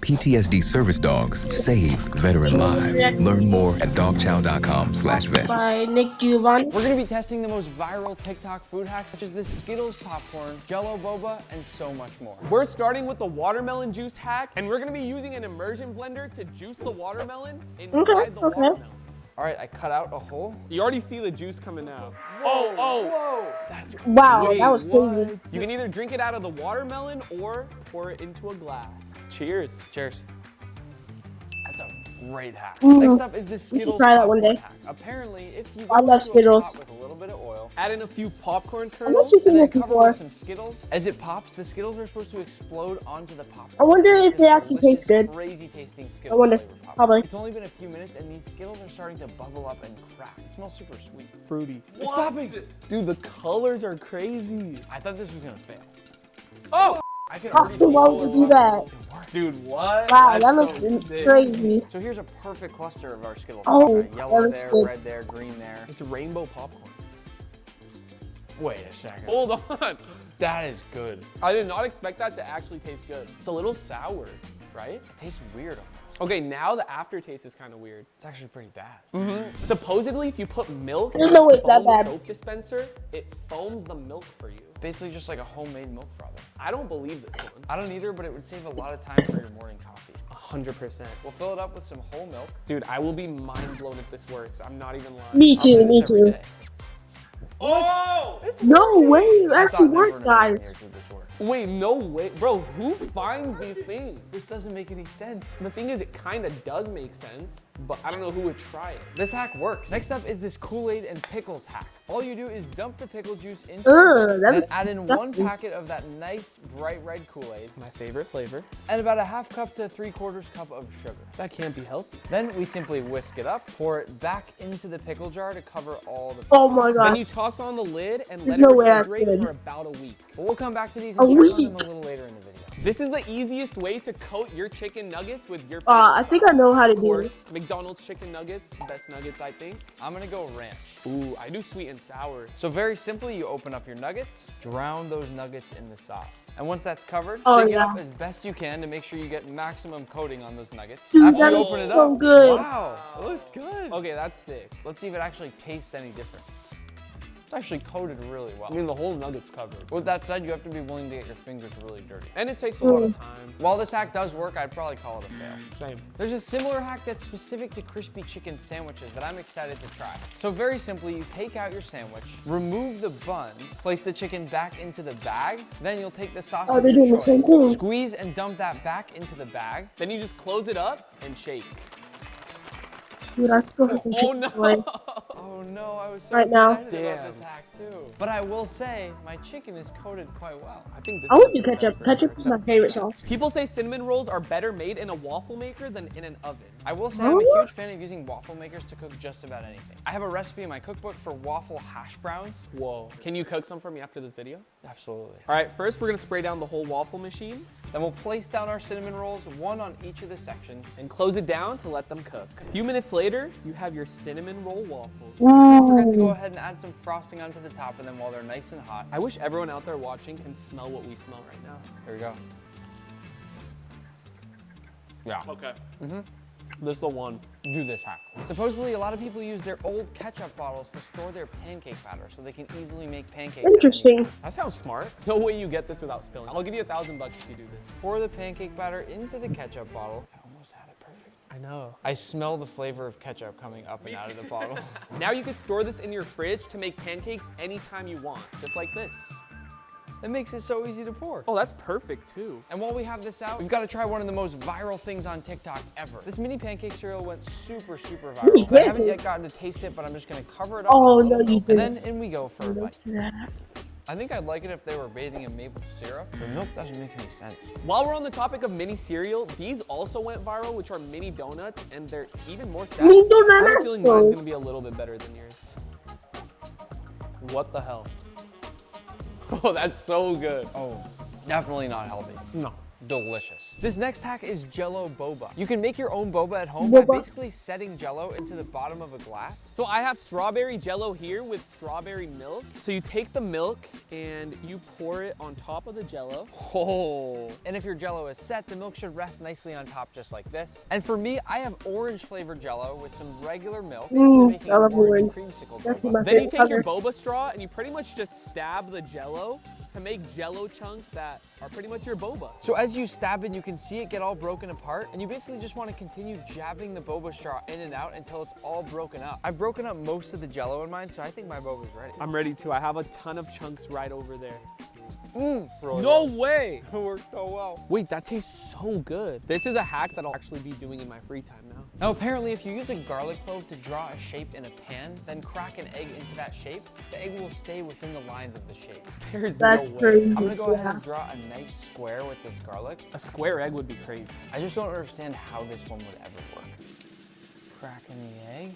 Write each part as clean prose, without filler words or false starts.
PTSD service dogs save veteran lives. Learn more at dogchow.com/vets. By Nick Giovanni. We're gonna be testing the most viral TikTok food hacks, such as this Skittles popcorn, Jello boba, and so much more. We're starting with the watermelon juice hack, and we're gonna be using an immersion blender to juice the watermelon inside the watermelon. All right, I cut out a hole. You already see the juice coming out. Whoa. That's Wow, Wait, that was what? crazy. You can either drink it out of the watermelon or pour it into a glass. Cheers. Cheers. That's a great hack. Mm. Next up is the We Skittles should try that one popcorn day. hack. Apparently, if you I go love into a Skittles. pot with a little bit of oil, Add in a few popcorn I've kernels. actually seen and then this cover before. with some Skittles, as it pops, the Skittles are supposed to explode onto the popcorn. I wonder if This they actually taste delicious, good. Crazy tasting Skittles I wonder. flavor popcorn. Probably. It's only been a few minutes, and these Skittles are starting to bubble up and crack. It smells super sweet. Fruity. It's popping. Dude, the colors are crazy. I thought this was gonna fail. Oh! I can Oh, already see why all would the you do that? It worked. Dude, what? Wow, that That's looks so sick. crazy. So here's a perfect cluster of our Skittles. Oh, Yellow that looks there, good. red there, green there. It's rainbow popcorn. Wait a second. Hold on. That is good. I did not expect that to actually taste good. It's a little sour, right? It tastes weird almost. Okay, now the aftertaste is kind of weird. It's actually pretty bad. Supposedly, if you put milk in There's a no way it's that foam bad. soap dispenser, it foams the milk for you. Basically just like a homemade milk frother. I don't believe this one. I don't either, but it would save a lot of time for your morning coffee. 100%. We'll fill it up with some whole milk. Dude, I will be mind blown if this works. I'm not even lying. Me I'll do too, this me every too. day. Oh! No way, it I actually thought worked, never in a million guys. years would this work. Wait, no way. Bro, who finds these things? This doesn't make any sense. The thing is, it kind of does make sense, but I don't know who would try it. This hack works. Next up is this Kool-Aid and pickles hack. All you do is dump the pickle juice into Ugh, that then looks add in disgusting. 1 packet of that nice bright red Kool-Aid My favorite flavor. and about a 1/2 cup to 3/4 cup of sugar. That can't be healthy. Then we simply whisk it up, pour it back into the pickle jar to cover all the Oh my Then you gosh. toss on the lid and There's let no it way that's refrigerate good. for about a week. But we'll come back to these A and check on them week? a little later in the video. This is the easiest way to coat your chicken nuggets with your favorite I think I sauce. know how to Of do course, McDonald's chicken nuggets, best nuggets I think. I'm gonna go ranch. Ooh, I do sweet and sour. So very simply, you open up your nuggets, drown those nuggets in the sauce. And once that's covered, Oh, shake it yeah. up as best you can to make sure you get maximum coating on those nuggets. Dude, After that you looks open it so up, good. wow, it looks good. Okay, that's sick. Let's see if it actually tastes any different. It's actually coated really well. I mean, the whole nugget's covered. With that said, you have to be willing to get your fingers really dirty. And it takes a lot of time. While this hack does work, I'd probably call it a fail. Same. There's a similar hack that's specific to crispy chicken sandwiches that I'm excited to try. So very simply, you take out your sandwich, remove the buns, place the chicken back into the bag, then you'll take the sauce Oh, of they're your doing the choice, same thing. squeeze and dump that back into the bag. Then you just close it up and shake. Dude, I feel like Oh chicken no! away. Oh no, I was so Right now. excited about Damn. this hack too. But I will say, my chicken is coated quite well. I think this I would is do a success ketchup. for Ketchup is my favorite sauce. People say cinnamon rolls are better made in a waffle maker than in an oven. I will say I'm a What? huge fan of using waffle makers to cook just about anything. I have a recipe in my cookbook for waffle hash browns. Whoa. Can you cook some for me after this video? Absolutely. All right, first we're gonna spray down the whole waffle machine Then we'll place down our cinnamon rolls, one on each of the sections. and close it down to let them cook. A few minutes later, you have your cinnamon roll waffles. Don't forget to go Ooh. ahead and add some frosting onto the top, and then while they're nice and hot, I wish everyone out there watching can smell what we smell right now. here we go. Yeah. Okay. This is the one. Do this hack. Supposedly, a lot of people use their old ketchup bottles to store their pancake batter so they can easily make pancakes. Interesting. That sounds smart. No way you get this without spilling. I'll give you $1,000 if you do this. Pour the pancake batter into the ketchup bottle. I almost had it perfect. I know. I smell the flavor of ketchup coming up and out of the bottle. Now you could store this in your fridge to make pancakes anytime you want, just like this. That makes it so easy to pour. Oh, that's perfect too. And while we have this out, we've got to try one of the most viral things on TikTok ever. This mini pancake cereal went super, super viral. Mini And I haven't yet pancakes? gotten to taste it, but I'm just gonna cover it up. Oh, with a no, little you milk, and didn't. then in we go for a bite. that. I think I'd like it if they were bathing in maple syrup. The milk doesn't make any sense. While we're on the topic of mini cereal, these also went viral, which are mini donuts, and they're even more sad. Mini I have a feeling mine's donuts. gonna be a little bit better than yours. What the hell? Oh, that's so good. Oh, definitely not healthy. No. delicious. This next hack is Jello boba. You can make your own boba at home by Boba. basically setting Jello into the bottom of a glass. So I have strawberry Jello here with strawberry milk. So you take the milk and you pour it on top of the Jello. Oh. And if your Jello is set, the milk should rest nicely on top just like this. And for me, I have orange flavored Jello with some regular milk. Making I love orange orange. creamsicle That's boba. my Then you favorite take your color. boba straw and you pretty much just stab the Jello to make Jello chunks that are pretty much your boba. So as you stab it, you can see it get all broken apart, and you basically just want to continue jabbing the boba straw in and out until it's all broken up. I've broken up most of the Jello in mine, so I think my boba's ready. I'm ready to. I have a ton of chunks right over there. Really No well. way! It worked so well. Wait, that tastes so good. This is a hack that I'll actually be doing in my free time now. Now apparently if you use a garlic clove to draw a shape in a pan, then crack an egg into that shape, the egg will stay within the lines of the shape. There's That's no way. crazy. I'm gonna go ahead Yeah. and draw a nice square with this garlic. A square egg would be crazy. I just don't understand how this one would ever work. Cracking the egg?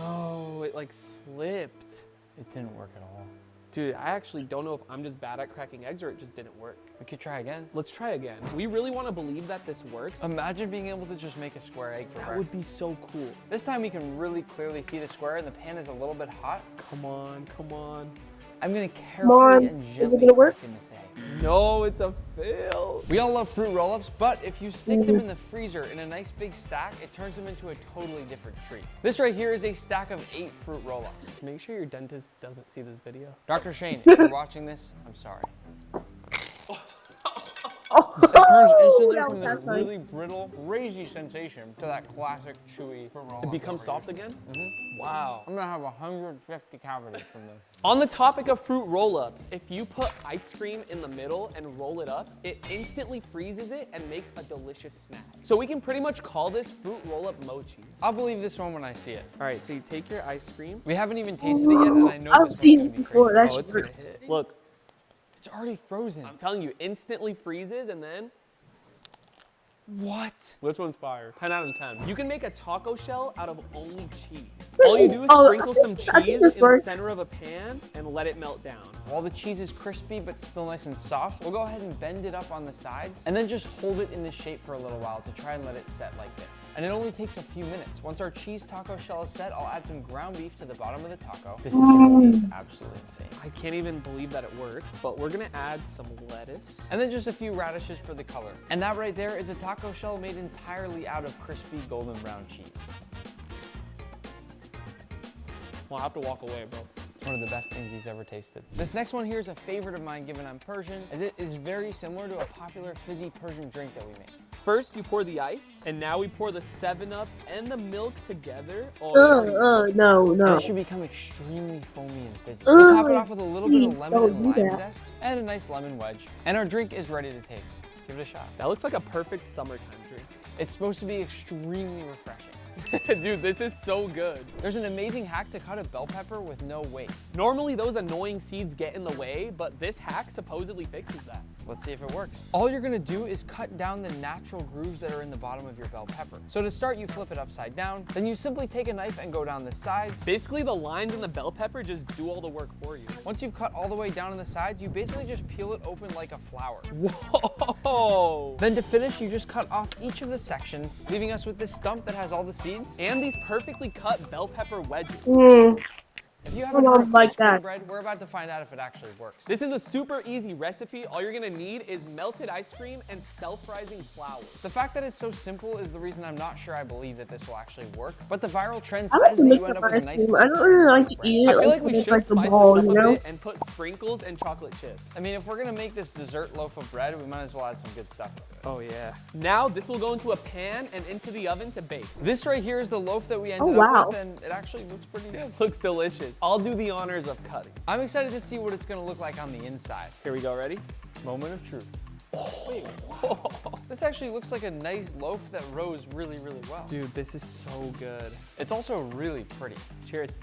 No, it like slipped. It didn't work at all. Dude, I actually don't know if I'm just bad at cracking eggs or it just didn't work. We could try again. Let's try again. We really want to believe that this works. Imagine being able to just make a square egg for That breakfast. would be so cool. This time we can really clearly see the square and the pan is a little bit hot. Come on, come on. I'm gonna carefully on, and is it gently gonna work? crack in this egg. No, it's a fail. We all love fruit roll-ups, but if you stick them in the freezer in a nice big stack, it turns them into a totally different treat. This right here is a stack of 8 fruit roll-ups. Make sure your dentist doesn't see this video. Dr. Shane, if you're watching this, I'm sorry. It turns instantly that from was this satisfying. really brittle, crazy sensation to that classic chewy fruit roll-up. It becomes soft again? Wow. I'm gonna have 150 cavities from this. On the topic of fruit roll-ups, if you put ice cream in the middle and roll it up, it instantly freezes it and makes a delicious snack. So we can pretty much call this fruit roll-up mochi. I'll believe this one when I see it. All right, so you take your ice cream. We haven't even tasted it yet, and I know I've this seen one's it gonna be before. crazy. That Oh, shit it's gonna works. hit. Look, It's already frozen. I'm telling you, instantly freezes and then What? which one's fire? 10 out of 10. You can make a taco shell out of only cheese. All you do is Oh, sprinkle some I think cheese this in the works. center of a pan and let it melt down. While the cheese is crispy but still nice and soft, we'll go ahead and bend it up on the sides and then just hold it in this shape for a little while to try and let it set like this. And it only takes a few minutes. Once our cheese taco shell is set, I'll add some ground beef to the bottom of the taco. This is gonna taste absolutely insane. I can't even believe that it worked, but we're gonna add some lettuce. And then just a few radishes for the color. And that right there is a taco shell made entirely out of crispy golden brown cheese. Well, I have to walk away, bro. It's one of the best things he's ever tasted. This next one here is a favorite of mine given I'm Persian, as it is very similar to a popular fizzy Persian drink that we make. First, you pour the ice, and now we pour the 7-Up and the milk together. Oh, No. And it should become extremely foamy and fizzy. We'll top it off with a little bit of please lemon don't and do lime that. zest and a nice lemon wedge. And our drink is ready to taste. Give it a shot. That looks like a perfect summertime drink. It's supposed to be extremely refreshing. Dude, this is so good. There's an amazing hack to cut a bell pepper with no waste. Normally, those annoying seeds get in the way, but this hack supposedly fixes that. Let's see if it works. All you're gonna do is cut down the natural grooves that are in the bottom of your bell pepper. So to start, you flip it upside down, then you simply take a knife and go down the sides. Basically, the lines in the bell pepper just do all the work for you. Once you've cut all the way down on the sides, you basically just peel it open like a flower. Whoa! Then to finish, you just cut off each of the sections, leaving us with this stump that has all the seeds. And these perfectly cut bell pepper wedges. If you haven't I heard don't of like ice cream that. bread, we're about to find out if it actually works. This is a super easy recipe. All you're gonna need is melted ice cream and self-rising flour. The fact that it's so simple is the reason I'm not sure I believe that this will actually work. But the viral trend I like says to that mix you end up up with ice a nice. cream. I don't really like to eat I it feel like like we when it's should like a spice ball, this you up know? a bit and put sprinkles and chocolate chips. I mean, if we're gonna make this dessert loaf of bread, we might as well add some good stuff with it. Oh yeah. Now this will go into a pan and into the oven to bake. This right here is the loaf that we ended Oh, wow. up with, and it actually looks pretty good. Looks delicious. I'll do the honors of cutting. I'm excited to see what it's gonna look like on the inside. Here we go, ready? Moment of truth. This actually looks like a nice loaf that rose really, really well. Dude, this is so good. It's also really pretty. Cheers.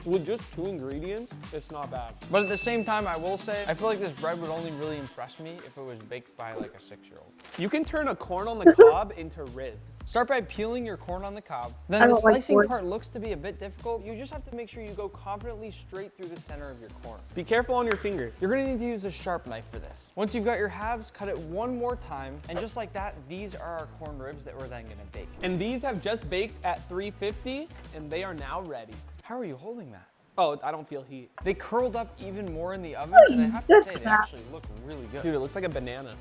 With just 2 ingredients, it's not bad. But at the same time, I will say, I feel like this bread would only really impress me if it was baked by like a 6-year-old. You can turn a corn on the cob into ribs. Start by peeling your corn on the cob. I Then the don't like slicing corn. part looks to be a bit difficult. You just have to make sure you go confidently straight through the center of your corn. Be careful on your fingers. You're gonna need to use a sharp knife for this. Once you've got your halves, cut it one more time, and just like that, these are our corn ribs that we're then gonna bake. And these have just baked at 350, and they are now ready. How are you holding that? Oh, I don't feel heat. They curled up even more in the oven, Hey, and I have to that's say, they crap. actually look really good. Dude, it looks like a banana.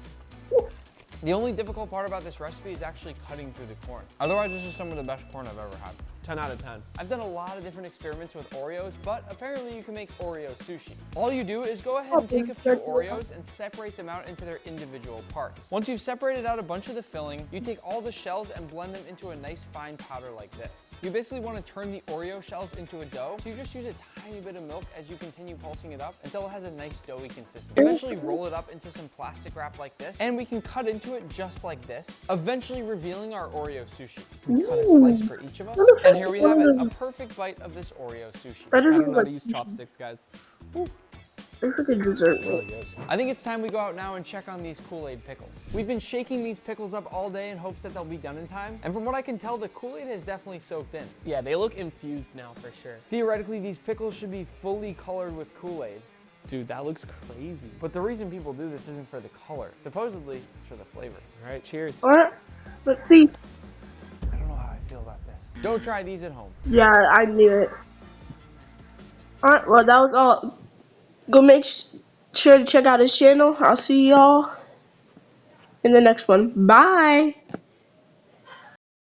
The only difficult part about this recipe is actually cutting through the corn. Otherwise, this is some of the best corn I've ever had. 10 out of 10. I've done a lot of different experiments with Oreos, but apparently you can make Oreo sushi. All you do is go ahead and take a few Oreos and separate them out into their individual parts. Once you've separated out a bunch of the filling, you take all the shells and blend them into a nice fine powder like this. You basically want to turn the Oreo shells into a dough, so you just use a tiny bit of milk as you continue pulsing it up until it has a nice doughy consistency. Eventually roll it up into some plastic wrap like this, and we can cut into it just like this, eventually revealing our Oreo sushi. We cut a slice for each of us, and here we have it, a perfect bite of this Oreo sushi. That I doesn't don't know how look to use chopsticks, guys. Looks like a dessert. Really good. I think it's time we go out now and check on these Kool-Aid pickles. We've been shaking these pickles up all day in hopes that they'll be done in time, and from what I can tell, the Kool-Aid has definitely soaked in. Yeah, they look infused now for sure. Theoretically, these pickles should be fully colored with Kool-Aid, Dude, that looks crazy. but the reason people do this isn't for the color. Supposedly, it's for the flavor. All right, cheers. Alright, let's see. I don't know how I feel about this. Don't try these at home. Yeah, I knew it. Alright, well, that was all. Go make sure to check out his channel. I'll see y'all in the next one. Bye.